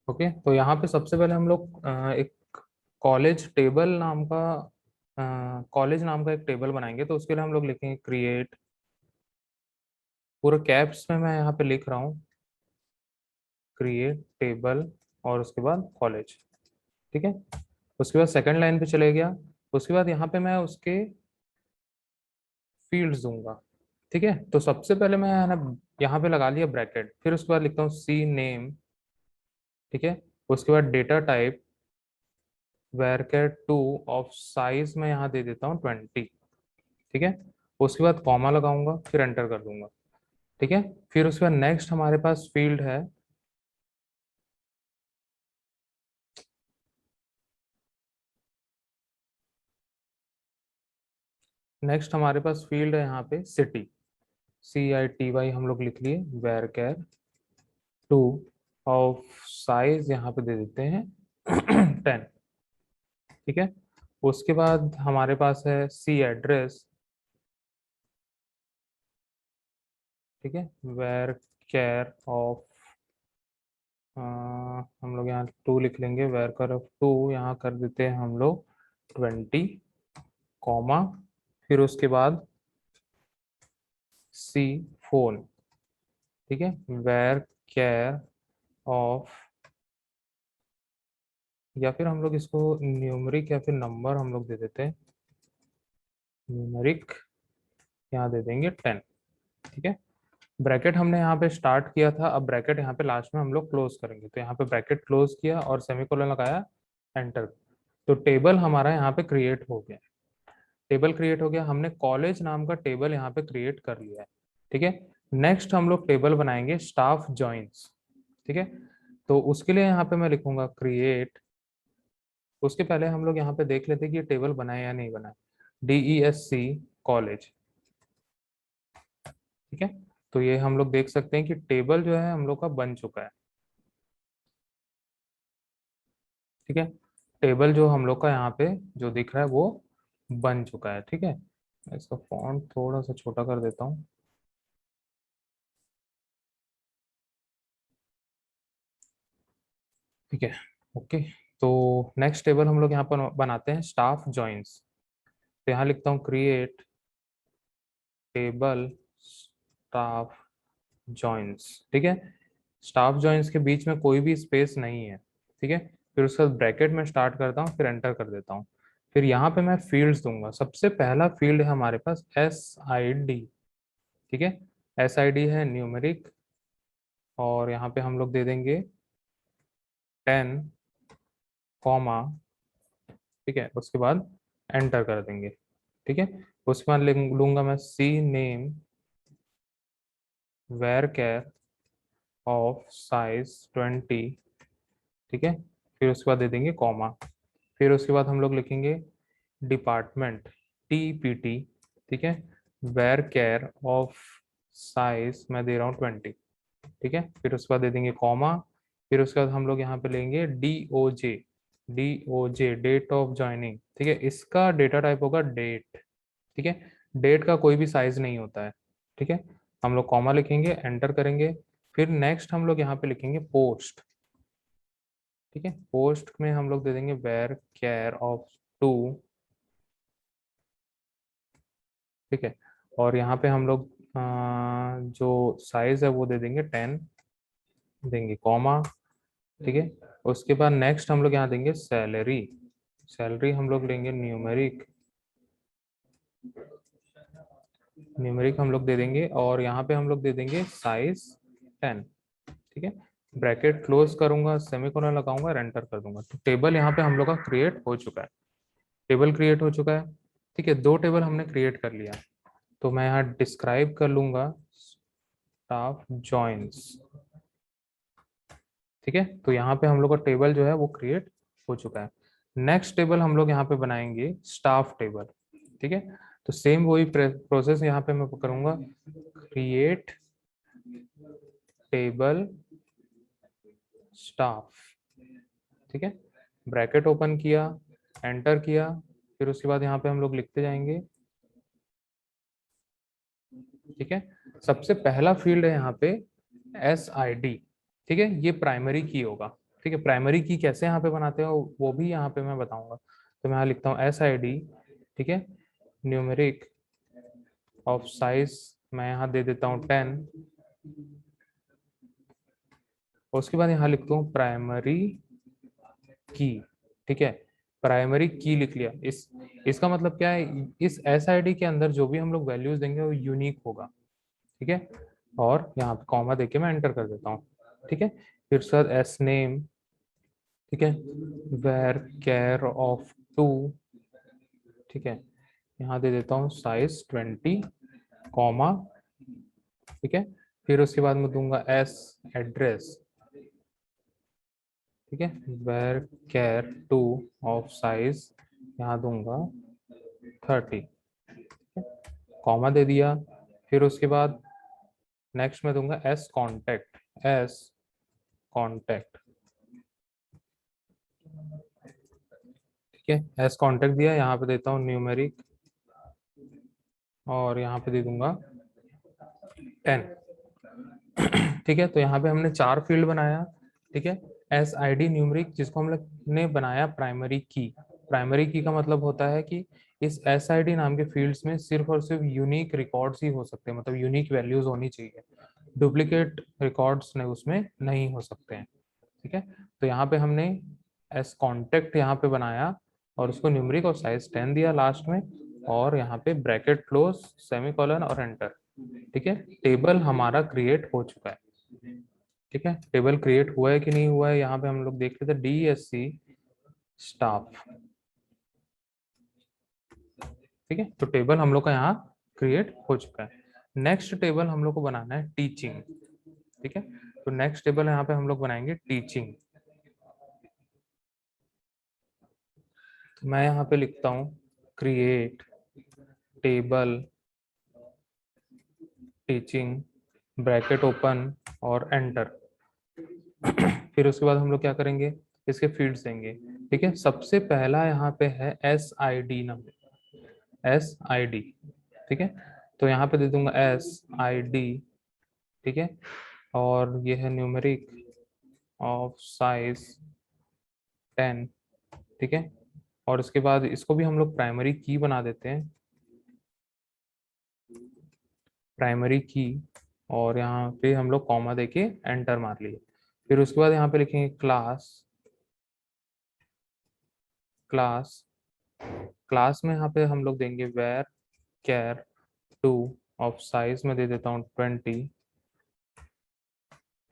Okay, तो यहाँ पे सबसे पहले हम लोग एक कॉलेज टेबल नाम का कॉलेज नाम का एक टेबल बनाएंगे। तो उसके लिए हम लोग लिखेंगे क्रिएट, पूरे कैप्स में मैं यहाँ पे लिख रहा हूँ, क्रिएट टेबल और उसके बाद कॉलेज। ठीक है, उसके बाद सेकंड लाइन पे चले गया। उसके बाद यहाँ पे मैं उसके फील्ड्स दूंगा। ठीक है, तो सबसे पहले मैं है ना यहाँ पे लगा लिया ब्रैकेट, फिर उसके बाद लिखता हूँ सी नेम। ठीक है, उसके बाद data type varchar 2 of size मैं यहाँ दे देता हूँ 20। ठीक है, उसके बाद कॉमा लगाऊंगा, फिर एंटर कर दूंगा। ठीक है, फिर उसके बाद नेक्स्ट हमारे पास फील्ड है, नेक्स्ट हमारे पास फील्ड है यहाँ पे सिटी, CITY हम लोग लिख लिए, varchar 2 ऑफ साइज यहाँ पे दे देते हैं 10। ठीक है, उसके बाद हमारे पास है सी एड्रेस। ठीक है, वेर केयर ऑफ हम लोग यहाँ 2 लिख लेंगे, वेर केयर ऑफ 2 यहाँ कर देते हैं हम लोग 20, कॉमा, फिर उसके बाद सी फोन। ठीक है, वेर केयर ऑफ, या फिर हम लोग इसको न्यूमरिक या फिर नंबर हम लोग दे देते हैं, न्यूमरिक यहाँ दे देंगे 10। ठीक है, ब्रैकेट हमने यहाँ पे स्टार्ट किया था, अब ब्रैकेट यहाँ पे लास्ट में हम लोग क्लोज करेंगे। तो यहाँ पे ब्रैकेट क्लोज किया और सेमीकोलन लगाया, एंटर। तो टेबल हमारा यहाँ पे क्रिएट हो गया, टेबल क्रिएट हो गया, हमने कॉलेज नाम का टेबल यहाँ पे क्रिएट कर लिया है। ठीक है, नेक्स्ट हम लोग टेबल बनाएंगे स्टाफ जॉइंस। ठीक है, तो उसके लिए यहाँ पे मैं लिखूंगा क्रिएट, उसके पहले हम लोग यहाँ पे देख लेते हैं कि ये टेबल बनाए या नहीं बनाए, DESC कॉलेज। ठीक है, तो ये हम लोग देख सकते हैं कि टेबल जो है हम लोग का बन चुका है। ठीक है, टेबल जो हम लोग का यहाँ पे जो दिख रहा है वो बन चुका है। ठीक है, मैं इसका फॉन्ट थोड़ा सा छोटा कर देता हूँ। ठीक है, ओके, तो नेक्स्ट टेबल हम लोग यहाँ पर बनाते हैं स्टाफ जॉइंस। तो यहाँ लिखता हूँ क्रिएट टेबल स्टाफ जॉइंस। ठीक है, स्टाफ जॉइंस के बीच में कोई भी स्पेस नहीं है। ठीक है, फिर उसके बाद ब्रैकेट में स्टार्ट करता हूँ, फिर एंटर कर देता हूँ। फिर यहाँ पे मैं फील्ड्स दूंगा, सबसे पहला फील्ड है हमारे पास SID। ठीक है, SID है न्यूमेरिक, और यहाँ पे हम लोग दे देंगे 10, कॉमा। ठीक है, उसके बाद एंटर कर देंगे। ठीक है, उसके बाद लूंगा मैं C name varchar of size 20। ठीक है, फिर उसके बाद दे देंगे कॉमा, फिर उसके बाद हम लोग लिखेंगे डिपार्टमेंट, TPT। ठीक है, वेर केयर ऑफ साइज मैं दे रहा हूँ 20। ठीक है, फिर उसके बाद दे देंगे कॉमा, फिर उसके बाद हम लोग यहाँ पे लेंगे DOJ डेट ऑफ ज्वाइनिंग। ठीक है, इसका डेटा टाइप होगा डेट। ठीक है, डेट का कोई भी साइज नहीं होता है। ठीक है, हम लोग कॉमा लिखेंगे, एंटर करेंगे। फिर नेक्स्ट हम लोग यहाँ पे लिखेंगे पोस्ट। ठीक है, पोस्ट में हम लोग दे देंगे वेर केयर ऑफ 2। ठीक है, और यहाँ पे हम लोग जो साइज है वो दे देंगे 10, देंगे कॉमा। ठीक है, उसके बाद नेक्स्ट हम लोग यहाँ देंगे सैलरी, सैलरी हम लोग लेंगे न्यूमेरिक, न्यूमेरिक हम लोग दे देंगे, और यहाँ पे हम लोग दे देंगे साइज 10। ठीक है, ब्रैकेट क्लोज करूंगा, सेमीकोलन लगाऊंगा और एंटर कर दूंगा। तो टेबल यहाँ पे हम लोग का क्रिएट हो चुका है, टेबल क्रिएट हो चुका है। ठीक है, 2 टेबल हमने क्रिएट कर लिया। तो मैं यहाँ डिस्क्राइब कर लूंगा स्टाफ जॉइंस। ठीक है, तो यहाँ पे हम लोग का टेबल जो है वो क्रिएट हो चुका है। नेक्स्ट टेबल हम लोग यहाँ पे बनाएंगे स्टाफ टेबल। ठीक है, तो सेम वही प्रोसेस यहाँ पे मैं करूंगा, क्रिएट टेबल स्टाफ। ठीक है, ब्रैकेट ओपन किया, एंटर किया, फिर उसके बाद यहाँ पे हम लोग लिखते जाएंगे। ठीक है, सबसे पहला फील्ड है यहाँ पे SID। ठीक है, ये प्राइमरी की होगा। ठीक है, प्राइमरी की कैसे यहाँ पे बनाते हो वो भी यहाँ पे मैं बताऊंगा। तो मैं यहाँ लिखता हूँ SID, ठीक है, न्यूमेरिक ऑफ साइज मैं यहाँ दे देता हूँ 10। उसके बाद यहाँ लिखता हूँ प्राइमरी की, ठीक है, प्राइमरी की लिख लिया। इसका मतलब क्या है, इस SID के अंदर जो भी हम लोग वैल्यूज देंगे वो यूनिक होगा, ठीक है। और यहाँ पे कॉमा देके मैं एंटर कर देता हूँ, ठीक है। फिर सर एस नेम, ठीक है, वेर केयर ऑफ 2, ठीक है, यहाँ दे देता हूँ साइज 20, कॉमा, ठीक है। फिर उसके बाद मैं दूंगा एस एड्रेस, ठीक है, वेर केयर 2 ऑफ साइज यहाँ दूंगा 30, कॉमा दे दिया। फिर उसके बाद नेक्स्ट में दूंगा एस कॉन्टेक्ट, एस कॉन्टेक्ट, ठीक है, एस कॉन्टेक्ट दिया। यहाँ पे देता हूँ न्यूमेरिक और यहाँ पे दे दूंगा 10, ठीक है। तो यहाँ पे हमने 4 फील्ड बनाया, ठीक है। SID न्यूमेरिक जिसको हम लोग ने बनाया प्राइमरी की, प्राइमरी की का मतलब होता है कि इस SID नाम के फील्ड्स में सिर्फ और सिर्फ यूनिक रिकॉर्ड्स ही हो सकते हैं, मतलब यूनिक वैल्यूज होनी चाहिए, डुप्लीकेट रिकॉर्ड्स ने उसमें नहीं हो सकते हैं, ठीक है। तो यहाँ पे हमने एस कॉन्टेक्ट यहाँ पे बनाया और उसको न्यूमेरिक और साइज 10 दिया लास्ट में, और यहाँ पे ब्रैकेट क्लोज, सेमीकोलन और एंटर, ठीक है। टेबल हमारा क्रिएट हो चुका है, ठीक है। टेबल क्रिएट हुआ है कि नहीं हुआ है यहाँ पे हम लोग देख लेते हैं, DSC स्टाफ, ठीक है। तो टेबल हम लोग का यहाँ क्रिएट हो चुका है। नेक्स्ट टेबल हम लोग को बनाना है टीचिंग, ठीक है। तो नेक्स्ट टेबल यहाँ पे हम लोग बनाएंगे टीचिंग। तो मैं यहाँ पे लिखता हूँ create table teaching, bracket open और एंटर। फिर उसके बाद हम लोग क्या करेंगे, इसके फील्ड्स देंगे, ठीक है। सबसे पहला यहाँ पे है SID नंबर, SID, ठीक है। तो यहाँ पे दे दूंगा SID, ठीक है, और ये है न्यूमेरिक ऑफ साइज 10, ठीक है। और इसके बाद इसको भी हम लोग प्राइमरी की बना देते हैं, प्राइमरी की, और यहाँ पे हम लोग कॉमा देके एंटर मार लिए। फिर उसके बाद यहाँ पे लिखेंगे क्लास, क्लास, क्लास में यहाँ पे हम लोग देंगे वेर केयर 2 ऑफ साइज में दे देता हूँ 20,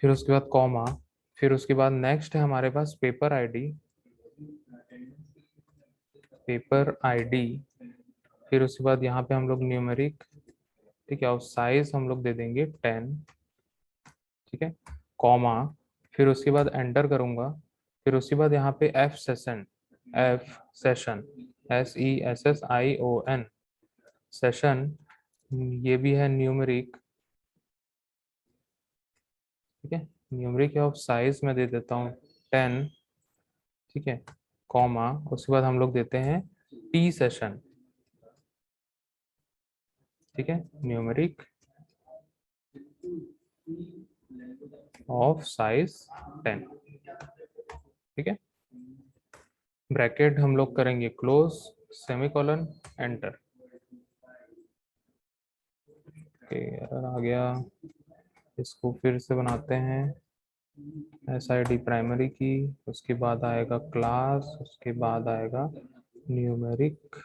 फिर उसके बाद कॉमा। फिर उसके बाद नेक्स्ट है हमारे पास पेपर आईडी, पेपर आईडी। फिर उसके बाद यहाँ पे हम लोग न्यूमेरिक, ठीक है, और साइज हम लोग दे देंगे 10, ठीक है, कॉमा। फिर उसके बाद एंटर करूंगा। फिर उसके बाद यहाँ पे F session, F session, SESSION session, ये भी है न्यूमेरिक, ठीक है, न्यूमेरिक ऑफ साइज में दे देता हूँ 10, ठीक है, कॉमा। उसके बाद हम लोग देते हैं T सेशन, ठीक है, न्यूमेरिक ऑफ साइज 10, ठीक है। ब्रैकेट हम लोग करेंगे क्लोज, सेमीकोलन, एंटर। एरर आ गया, इसको फिर से बनाते हैं। SID प्राइमरी की, उसके बाद आएगा क्लास, उसके बाद आएगा न्यूमेरिक,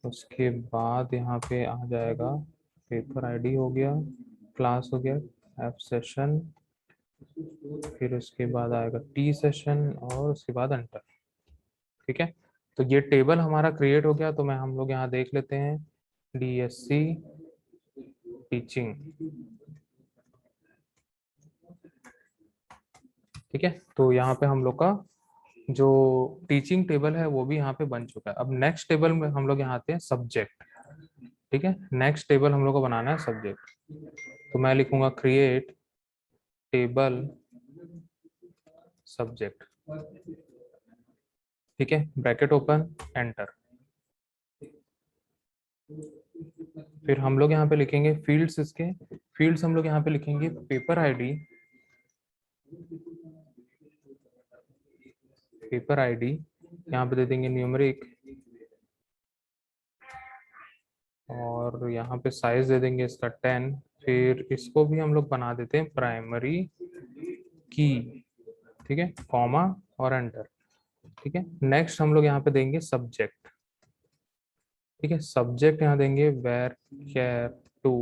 उसके बाद यहाँ पे आ जाएगा पेपर आईडी हो गया, क्लास हो गया, F सेशन, फिर उसके बाद आएगा T सेशन और उसके बाद एंटर, ठीक है। तो ये टेबल हमारा क्रिएट हो गया। तो मैं हम लोग यहाँ देख लेते हैं DSC टीचिंग, ठीक है। तो यहाँ पे हम लोग का जो टीचिंग टेबल है वो भी यहाँ पे बन चुका है। अब नेक्स्ट टेबल में हम लोग यहाँ आते हैं सब्जेक्ट, ठीक है। नेक्स्ट टेबल हम लोग को बनाना है सब्जेक्ट। तो मैं लिखूंगा क्रिएट टेबल सब्जेक्ट, ठीक है, ब्रैकेट ओपन, एंटर। फिर हम लोग यहाँ पे लिखेंगे फील्ड्स, इसके फील्ड्स हम लोग यहाँ पे लिखेंगे पेपर आईडी, पेपर आईडी यहाँ पे दे देंगे न्यूमेरिक, और यहाँ पे साइज दे देंगे इसका 10। फिर इसको भी हम लोग बना देते हैं प्राइमरी की, ठीक है, कॉमा और एंटर। ठीक है, नेक्स्ट हम लोग यहाँ पे देंगे सब्जेक्ट। ठीक है, सब्जेक्ट यहाँ देंगे वेर केयर टू,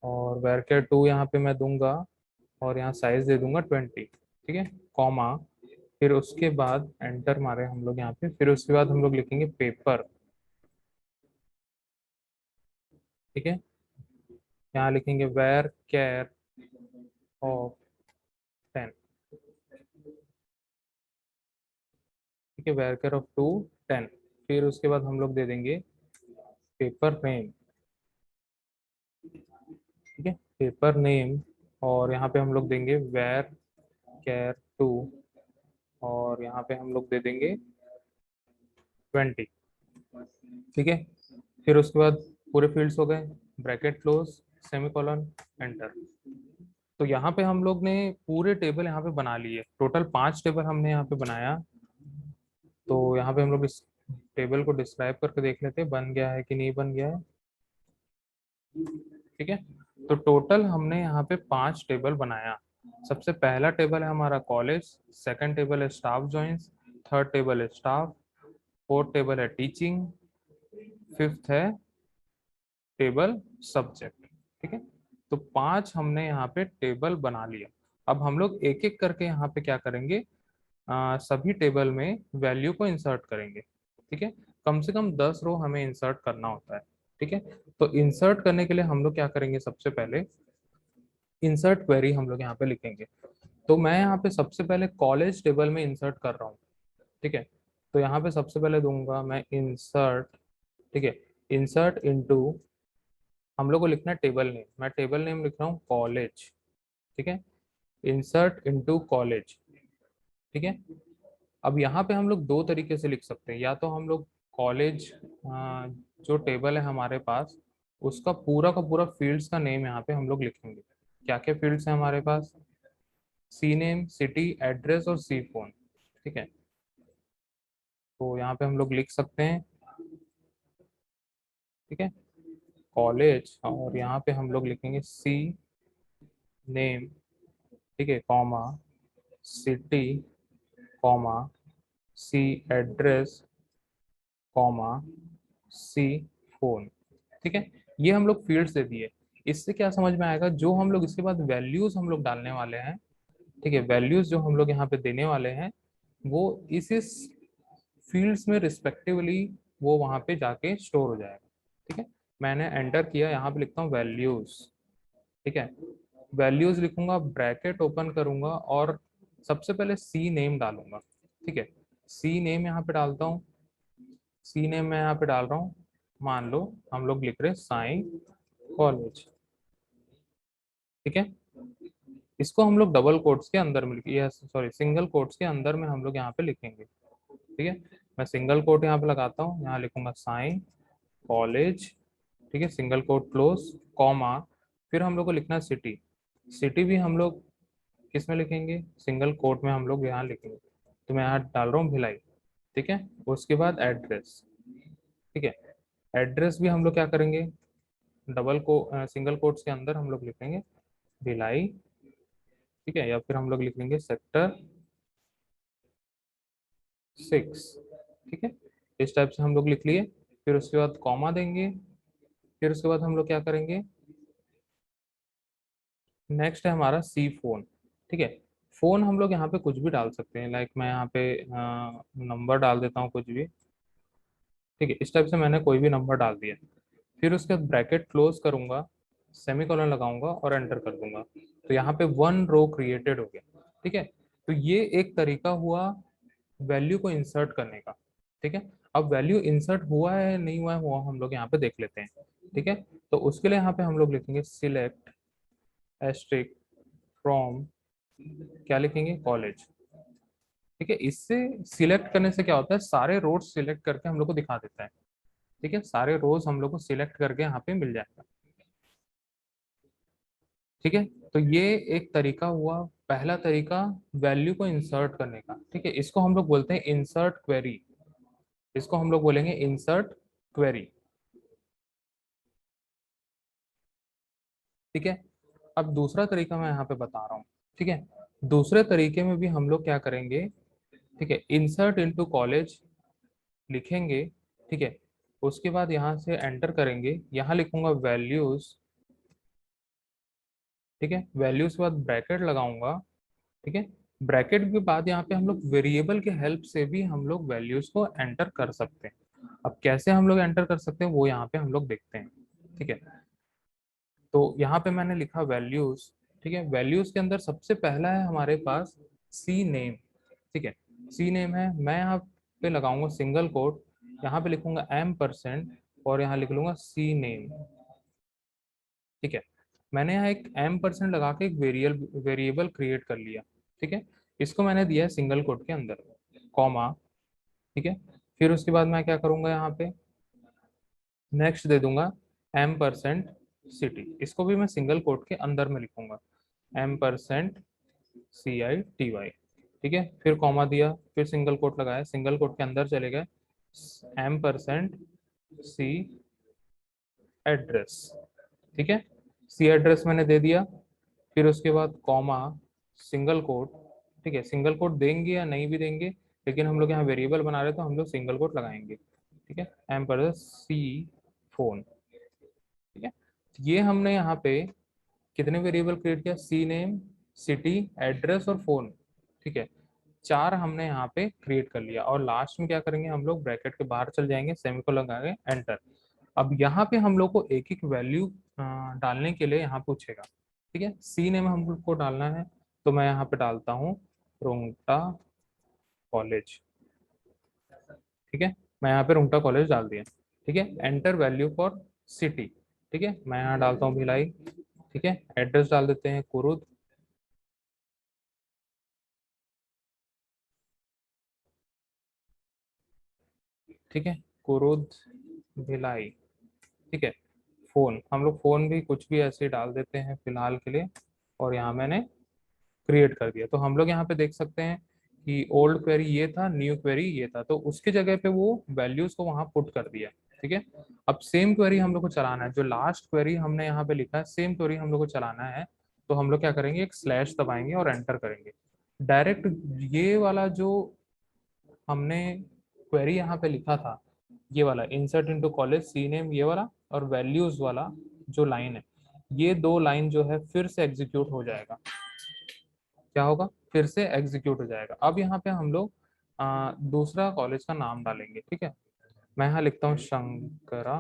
और वेर केयर टू यहाँ पे मैं दूंगा, और यहाँ साइज दे दूंगा 20। ठीक है, कॉमा, फिर उसके बाद एंटर मारे हम लोग यहाँ पे, फिर उसके बाद हम लोग लिखेंगे पेपर। ठीक है, यहाँ लिखेंगे वेर केयर ऑफ 10। ठीक है, वेर केयर ऑफ 10। फिर उसके बाद हम लोग दे देंगे पेपर नेम। ठीक है, पेपर नेम, और यहाँ पे हम लोग देंगे वेर केयर टू, और यहाँ पे हम लोग दे देंगे 20। ठीक है, फिर उसके बाद पूरे फील्ड्स हो गए, ब्रैकेट क्लोज, सेमीकोलन, एंटर। तो यहाँ पे हम लोग ने पूरे टेबल यहाँ पे बना लिए, टोटल 5 टेबल हमने यहाँ पे बनाया। तो यहाँ पे हम लोग इस टेबल को डिस्क्राइब करके देख लेते हैं बन गया है कि नहीं बन गया है। ठीक है, तो टोटल हमने यहाँ पे 5 टेबल बनाया। सबसे पहला टेबल है हमारा कॉलेज, सेकंड टेबल है स्टाफ ज्वाइंस, थर्ड टेबल है स्टाफ, फोर्थ टेबल है टीचिंग, फिफ्थ है टेबल सब्जेक्ट। ठीक है, तो 5 हमने यहाँ पे टेबल बना लिया। अब हम लोग एक एक करके यहाँ पे क्या करेंगे, सभी टेबल में वैल्यू को इंसर्ट करेंगे। ठीक है, कम से कम 10 रो हमें इंसर्ट करना होता है। ठीक है, तो इंसर्ट करने के लिए हम लोग क्या करेंगे, सबसे पहले इंसर्ट क्वेरी हम लोग यहाँ पे लिखेंगे। तो मैं यहाँ पे सबसे पहले कॉलेज टेबल में इंसर्ट कर रहा हूँ। ठीक है, तो यहाँ पे सबसे पहले दूंगा मैं इंसर्ट। ठीक है, इंसर्ट इनटू, हम लोग को लिखना है टेबल नेम, मैं टेबल नेम लिख रहा हूँ कॉलेज। ठीक है, इंसर्ट इनटू कॉलेज। ठीक है, अब यहाँ पे हम लोग दो तरीके से लिख सकते हैं, या तो हम लोग कॉलेज जो टेबल है हमारे पास, उसका पूरा का पूरा फील्ड्स का नेम यहाँ पे हम लोग लिखेंगे। क्या क्या फील्ड्स हैं हमारे पास, सी नेम, सिटी, एड्रेस और सी फोन। ठीक है, तो यहाँ पे हम लोग लिख सकते हैं। ठीक है, कॉलेज, और यहाँ पे हम लोग लिखेंगे सी नेम, ठीक है, कॉमा, सिटी, कॉमा, सी एड्रेस, कॉमा, सी फोन। ठीक है, ये हम लोग फील्ड्स दे दिए। इससे क्या समझ में आएगा, जो हम लोग इसके बाद वैल्यूज हम लोग डालने वाले हैं, ठीक है, वैल्यूज जो हम लोग यहाँ पे देने वाले हैं, वो इस फील्ड्स में रिस्पेक्टिवली वो वहाँ पे जाके स्टोर हो जाएगा। ठीक है, मैंने एंटर किया, यहाँ पे लिखता हूँ वैल्यूज। ठीक है, वैल्यूज लिखूंगा, ब्रैकेट ओपन करूंगा, और सबसे पहले सी नेम डालूंगा। ठीक है, सी नेम यहाँ पे डालता हूँ, सी नेम मैं यहाँ पे डाल रहा हूँ, मान लो हम लोग लिख रहे हैं साई कॉलेज। ठीक है, इसको हम लोग डबल कोट्स के अंदर में लिखिए, सॉरी सिंगल कोट्स के अंदर में हम लोग यहाँ पे लिखेंगे। ठीक है, मैं सिंगल कोट यहाँ पे लगाता हूँ, यहाँ लिखूंगा साई कॉलेज। ठीक है, सिंगल कोट क्लोज, कॉमा, फिर हम लोग को लिखना है सिटी। सिटी भी हम लोग किस में लिखेंगे, सिंगल कोट में हम लोग यहाँ लिखेंगे। तो मैं यहाँ डाल रहा हूँ भिलाई। ठीक है, उसके बाद एड्रेस। ठीक है, एड्रेस भी हम लोग क्या करेंगे, डबल को सिंगल कोट्स के अंदर हम लोग लिखेंगे भिलाई। ठीक है, या फिर हम लोग लिखेंगे सेक्टर 6। ठीक है, इस टाइप से हम लोग लिख लिए, फिर उसके बाद कॉमा देंगे, फिर उसके बाद हम लोग क्या करेंगे, नेक्स्ट है हमारा सी फोन। ठीक है, फोन हम लोग यहाँ पे कुछ भी डाल सकते हैं, लाइक मैं यहाँ पे नंबर डाल देता हूँ कुछ भी। ठीक है, इस टाइप से मैंने कोई भी नंबर डाल दिया, फिर उसके बाद ब्रैकेट क्लोज करूंगा, सेमीकोलन लगाऊंगा और एंटर कर दूंगा। तो यहाँ पे 1 रो क्रिएटेड हो गया। ठीक है, तो ये एक तरीका हुआ वैल्यू को इंसर्ट करने का। ठीक है, अब वैल्यू इंसर्ट हुआ है नहीं हुआ है वो हम लोग यहाँ पे देख लेते हैं। ठीक है, तो उसके लिए यहाँ पे हम लोग लिखेंगे सिलेक्ट एस्ट्रिक फ्रॉम, क्या लिखेंगे, कॉलेज। ठीक है, इससे सिलेक्ट करने से क्या होता है, सारे रोज सिलेक्ट करके हम लोग को दिखा देता है। ठीक है, सारे रोज हम लोग को सिलेक्ट करके यहाँ पे मिल जाएगा। ठीक है, तो ये एक तरीका हुआ पहला तरीका वैल्यू को इंसर्ट करने का, ठीक है, इसको हम लोग बोलते हैं इंसर्ट क्वेरी। इसको हम लोग बोलेंगे इंसर्ट क्वेरी, ठीक है। अब दूसरा तरीका मैं यहाँ पे बता रहा हूँ, ठीक है। दूसरे तरीके में भी हम लोग क्या करेंगे, ठीक है, इंसर्ट इनटू कॉलेज लिखेंगे, ठीक है। उसके बाद यहाँ से एंटर करेंगे, यहाँ लिखूंगा वैल्यूज, ठीक है। वैल्यूज के बाद ब्रैकेट लगाऊंगा, ठीक है। ब्रैकेट के बाद यहाँ पे हम लोग वेरिएबल के हेल्प से भी हम लोग वैल्यूज को एंटर कर सकते हैं। अब कैसे हम लोग एंटर कर सकते हैं वो यहाँ पे हम लोग देखते हैं, ठीक है। तो यहाँ पे मैंने लिखा वैल्यूज, ठीक है। वैल्यूज के अंदर सबसे पहला है हमारे पास सी नेम, ठीक है। सी नेम है, मैं यहाँ पे लगाऊंगा सिंगल कोट, यहाँ पे लिखूंगा M% और यहाँ लिख लूंगा सी नेम, ठीक है। मैंने यहाँ एक M% लगा के एक वेरिएबल क्रिएट कर लिया, ठीक है। इसको मैंने दिया है सिंगल कोट के अंदर, कॉमा, ठीक है। फिर उसके बाद मैं क्या करूंगा, यहाँ पे नेक्स्ट दे दूंगा M% सिटी, इसको भी मैं सिंगल कोट के अंदर में लिखूंगा M%CITY, ठीक है। फिर कॉमा दिया, फिर सिंगल कोट लगाया, सिंगल कोट के अंदर चले गए M%C एड्रेस, ठीक है। सी एड्रेस मैंने दे दिया, फिर उसके बाद कॉमा, सिंगल कोट, ठीक है। सिंगल कोट देंगे या नहीं भी देंगे, लेकिन हम लोग यहाँ वेरिएबल बना रहे हैं तो हम लोग सिंगल कोट लगाएंगे, ठीक है। एम पर सी फोन, ठीक है। ये हमने यहाँ पे कितने वेरिएबल क्रिएट किया, सी नेम, सिटी, एड्रेस और फोन, ठीक है। चार हमने यहाँ पे क्रिएट कर लिया, और लास्ट में क्या करेंगे, हम लोग ब्रैकेट के बाहर चल जाएंगे, सेमीकोलन लगाएंगे, एंटर। अब यहाँ पे हम लोग को एक एक वैल्यू डालने के लिए यहाँ पूछेगा, ठीक है। सी नेम हम लोग को डालना है, तो मैं यहाँ पे डालता हूँ रुंगटा कॉलेज, ठीक है। मैं यहाँ पे रुंगटा कॉलेज डाल दिया, ठीक है। एंटर वैल्यू फॉर सिटी, ठीक है। मैं यहाँ डालता हूँ भिलाई, ठीक है। एड्रेस डाल देते हैं कुरुद, ठीक है, कुरुद भिलाई, ठीक है। फोन, हम लोग फोन भी कुछ भी ऐसे ही डाल देते हैं फिलहाल के लिए, और यहाँ मैंने क्रिएट कर दिया। तो हम लोग यहाँ पे देख सकते हैं कि ओल्ड क्वेरी ये था, न्यू क्वेरी ये था, तो उसके जगह पे वो वैल्यूज को वहां पुट कर दिया, ठीक है। अब सेम क्वेरी हम लोग को चलाना है, जो लास्ट क्वेरी हमने यहाँ पे लिखा है सेम क्वेरी हम लोग को चलाना है। तो हम लोग क्या करेंगे, एक स्लैश दबाएंगे और एंटर करेंगे डायरेक्ट। ये वाला जो हमने क्वेरी यहाँ पे लिखा था, ये वाला insert into college C name, ये वाला और वैल्यूज वाला जो लाइन है, ये दो लाइन जो है फिर से एग्जीक्यूट हो जाएगा। क्या होगा, फिर से एग्जीक्यूट हो जाएगा। अब यहाँ पे हम लोग दूसरा कॉलेज का नाम डालेंगे, ठीक है। मैं यहाँ लिखता हूँ शंकरा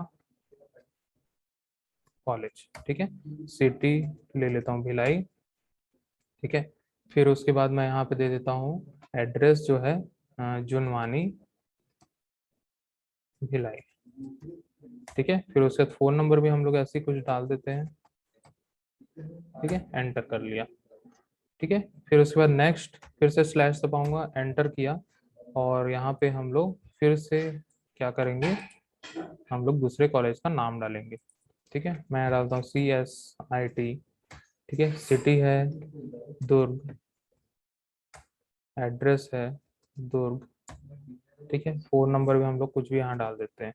कॉलेज, ठीक है। सिटी ले लेता हूँ भिलाई, ठीक है। फिर उसके बाद मैं यहाँ पे दे देता हूँ एड्रेस जो है जुनवानी भिलाई, ठीक है। फिर उसके बाद फोन नंबर भी हम लोग ऐसे ही कुछ डाल देते हैं, ठीक है। एंटर कर लिया, ठीक है। फिर उसके बाद नेक्स्ट, फिर से स्लैश दबाऊंगा, एंटर किया, और यहाँ पे हम लोग फिर से क्या करेंगे, हम लोग दूसरे कॉलेज का नाम डालेंगे, ठीक है। मैं डालता हूँ CSIT, ठीक है। सिटी है दुर्ग, एड्रेस है दुर्ग, ठीक है। फोन नंबर भी हम लोग कुछ भी यहाँ डाल देते हैं।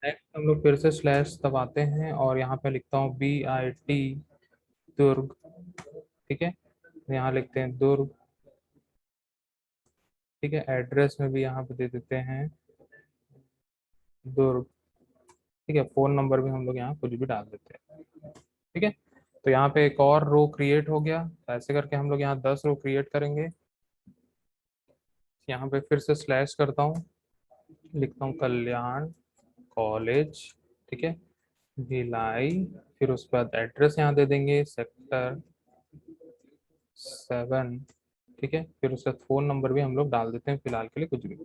नेक्स्ट हम लोग फिर से स्लैश दबाते हैं, और यहाँ पे लिखता हूँ BIT दुर्ग, ठीक है। यहाँ लिखते हैं दुर्ग, ठीक है। एड्रेस में भी यहाँ पे दे देते हैं दुर्ग, ठीक है। फोन नंबर भी हम लोग यहाँ कुछ भी डाल देते हैं, ठीक है। तो यहाँ पे एक और रो क्रिएट हो गया, तो ऐसे करके हम लोग यहाँ 10 रो क्रिएट करेंगे। यहाँ पे फिर से स्लैश करता हूँ, लिखता हूँ कल्याण कॉलेज, ठीक है, भिलाई। फिर उसके बाद एड्रेस यहाँ दे देंगे सेक्टर 7, ठीक है। फिर उसके बाद फ़ोन नंबर भी हम लोग डाल देते हैं फिलहाल के लिए कुछ भी।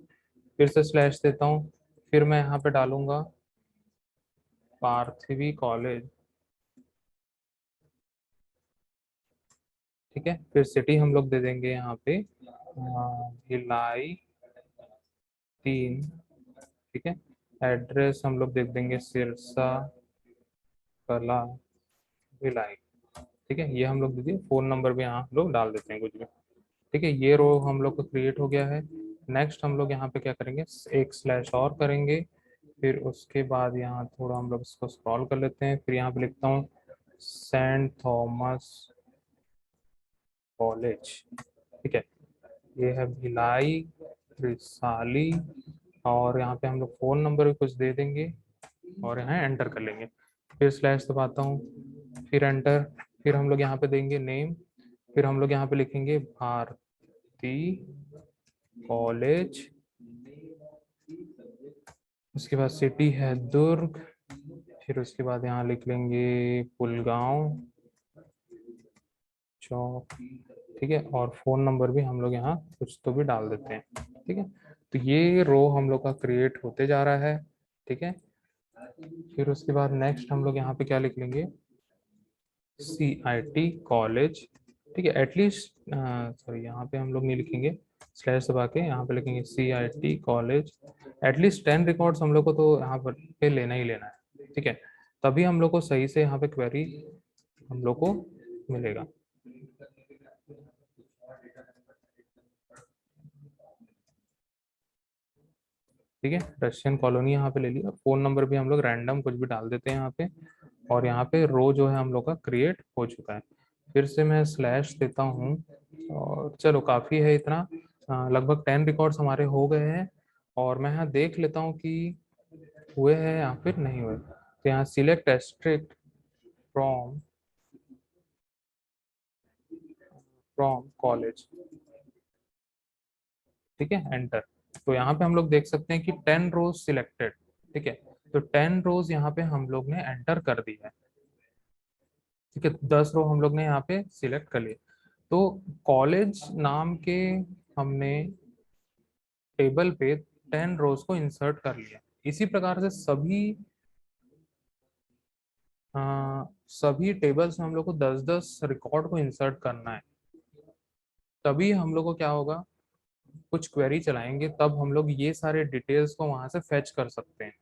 फिर से स्लैश देता हूँ, फिर मैं यहाँ पे डालूंगा पार्थिवी कॉलेज, ठीक है। फिर सिटी हम लोग दे देंगे यहाँ पे भिलाई 3, ठीक है। एड्रेस हम लोग देख देंगे सिरसा कला भिलाई। ठीक है, ये हम लोग दीजिए, फोन नंबर भी यहाँ हम लोग डाल देते हैं कुछ भी। ठीक है, ये रो हम लोग को क्रिएट हो गया है। नेक्स्ट हम लोग यहाँ पे क्या करेंगे, एक स्लैश और करेंगे, फिर उसके बाद यहाँ थोड़ा हम लोग इसको स्क्रॉल कर लेते हैं, फिर यहाँ पे लिखता हूँ सेंट थॉमस कॉलेज। ठीक है, ये है भिलाई रिसाली, और यहाँ पे हम लोग फ़ोन नंबर भी कुछ दे देंगे और यहाँ एंटर कर लेंगे। फिर स्लैश दबाता हूँ, फिर एंटर, फिर हम लोग यहाँ पे देंगे नेम, फिर हम लोग यहाँ पे लिखेंगे भारती कॉलेज, उसके बाद सिटी है दुर्ग, फिर उसके बाद यहाँ लिख लेंगे पुलगांव चौक। ठीक है, और फ़ोन नंबर भी हम लोग यहाँ कुछ तो भी डाल देते हैं। ठीक है, तो ये रो हम लोग का क्रिएट होते जा रहा है। ठीक है, फिर उसके बाद नेक्स्ट हम लोग यहाँ पे क्या लिख लेंगे, CIT कॉलेज। ठीक है, एटलीस्ट सॉरी यहाँ पे हम लोग नहीं लिखेंगे, स्लैश दबा के यहाँ पे लिखेंगे CIT कॉलेज। एटलीस्ट 10 रिकॉर्ड्स हम लोग को तो यहाँ पर पे लेना ही लेना है। ठीक है, तभी हम लोग को सही से यहाँ पे क्वेरी हम लोग को मिलेगा। ठीक है, रशियन कॉलोनी यहाँ पे ले लिया, फोन नंबर भी हम लोग रैंडम कुछ भी डाल देते हैं यहाँ पे, और यहाँ पे रो जो है हम लोग का क्रिएट हो चुका है। फिर से मैं स्लैश देता हूँ, और चलो काफ़ी है इतना, लगभग 10 रिकॉर्ड्स हमारे हो गए हैं। और मैं यहाँ देख लेता हूँ कि हुए हैं या फिर नहीं हुए। तो यहाँ सिलेक्ट एस्ट्रिक्ट फ्रॉम फ्रॉम कॉलेज। ठीक है, एंटर। तो यहाँ पे हम लोग देख सकते हैं कि 10 रोज सिलेक्टेड। ठीक है, तो 10 रोज यहाँ पे हम लोग ने एंटर कर दी है। ठीक है, 10 रो हम लोग ने यहाँ पे सिलेक्ट कर लिए। तो कॉलेज नाम के हमने टेबल पे 10 रोज को इंसर्ट कर लिया। इसी प्रकार से सभी टेबल्स में हम लोग को 10-10 रिकॉर्ड को इंसर्ट करना है। तभी हम लोग को क्या होगा, कुछ क्वेरी चलाएंगे तब हम लोग ये सारे डिटेल्स को वहां से फेच कर सकते हैं।